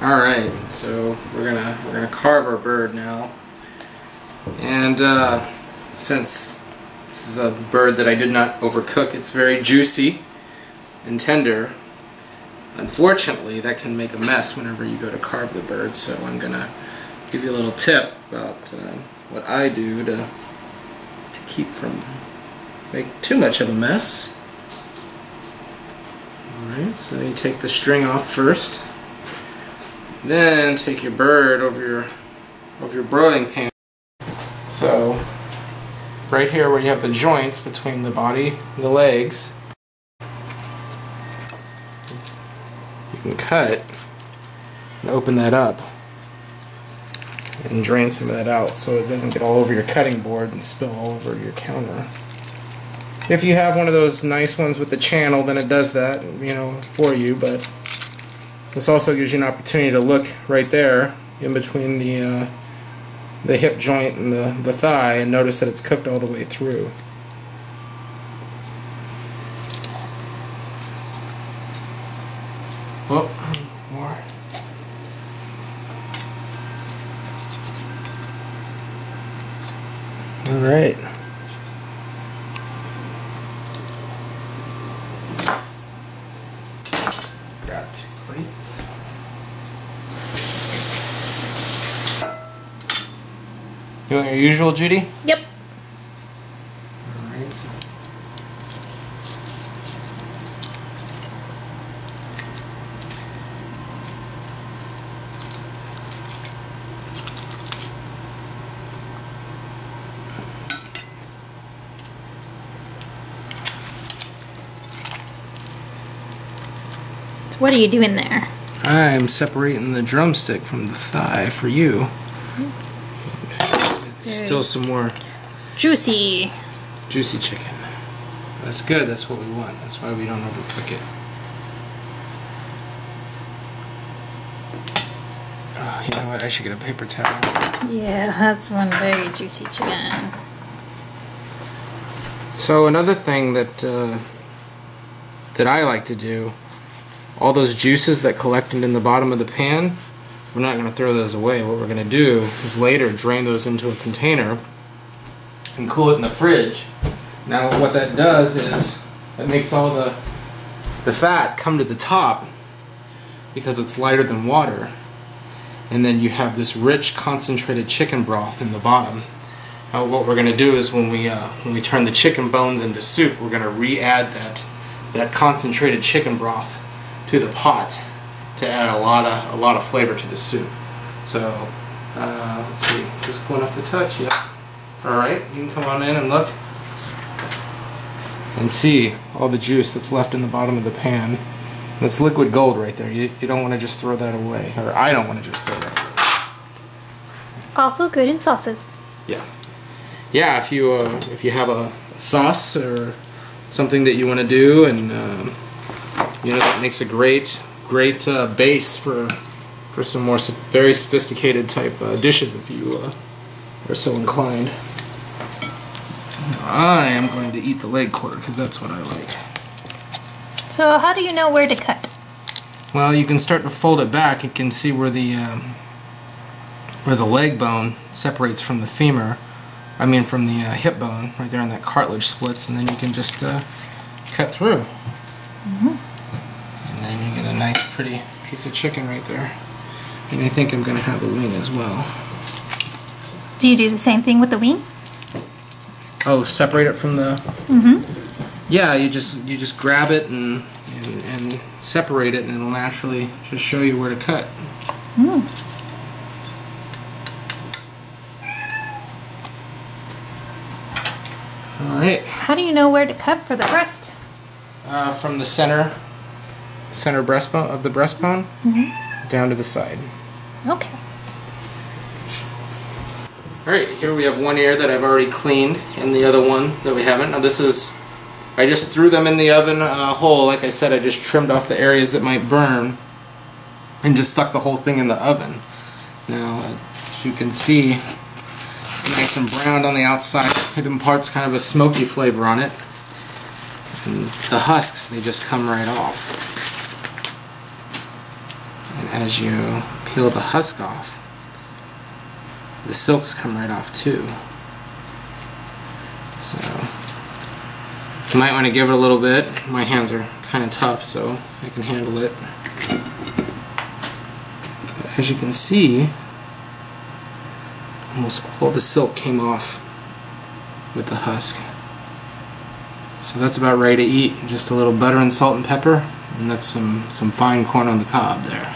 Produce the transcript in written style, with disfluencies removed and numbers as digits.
Alright, so we're gonna carve our bird now. And since this is a bird that I did not overcook, it's very juicy and tender. Unfortunately, that can make a mess whenever you go to carve the bird, so I'm gonna give you a little tip about what I do to keep from make too much of a mess. Alright, so you take the string off first. Then take your bird over your broiling pan. So right here where you have the joints between the body and the legs, you can cut and open that up and drain some of that out so it doesn't get all over your cutting board and spill all over your counter. If you have one of those nice ones with the channel, then it does that, you know, for you, but this also gives you an opportunity to look right there in between the hip joint and the thigh and notice that it's cooked all the way through. Oh, more. All right. Grab 2 plates. You want your usual, Judy? Yep. Alright. So what are you doing there? I'm separating the drumstick from the thigh for you. Still some more juicy chicken. That's good. That's what we want. That's why we don't overcook it. Oh, you know what? I should get a paper towel. Yeah, that's one very juicy chicken. So another thing that I like to do, all those juices that collected in the bottom of the pan, we're not going to throw those away. What we're going to do is later drain those into a container and cool it in the fridge. Now what that does is it makes all the fat come to the top because it's lighter than water, and then you have this rich concentrated chicken broth in the bottom. Now what we're going to do is when we turn the chicken bones into soup, we're going to re-add that concentrated chicken broth to the pot to add a lot of flavor to the soup. So let's see, is this cool enough to touch? Yep. Alright, you can come on in and look and see all the juice that's left in the bottom of the pan. That's liquid gold right there. You don't want to just throw that away, or I don't want to just throw that away. Also good in sauces. Yeah. Yeah, if you have a sauce or something that you want to do, and you know, that makes a great base for some more very sophisticated type dishes if you are so inclined. I am going to eat the leg quarter because that's what I like. So how do you know where to cut? Well, you can start to fold it back. You can see where the leg bone separates from the femur. I mean from the hip bone, right there on that cartilage splits, and then you can just cut through. And then you get a nice pretty piece of chicken right there. And I think I'm going to have a wing as well. Do you do the same thing with the wing? Oh, separate it from the... Yeah, you just grab it and separate it, and it'll naturally just show you where to cut. Alright. How do you know where to cut for the breast? From the center breastbone of the breastbone down to the side. Okay. Alright, here we have one ear that I've already cleaned and the other one that we haven't. Now this is, I just threw them in the oven whole. Like I said, I just trimmed off the areas that might burn and just stuck the whole thing in the oven. Now, as you can see, it's nice and browned on the outside. It imparts kind of a smoky flavor on it. And the husks, they just come right off. And as you peel the husk off, the silks come right off too. So you might want to give it a little bit. My hands are kind of tough, so I can handle it. But as you can see, almost all the silk came off with the husk. So that's about ready to eat. Just a little butter and salt and pepper, and that's some fine corn on the cob there.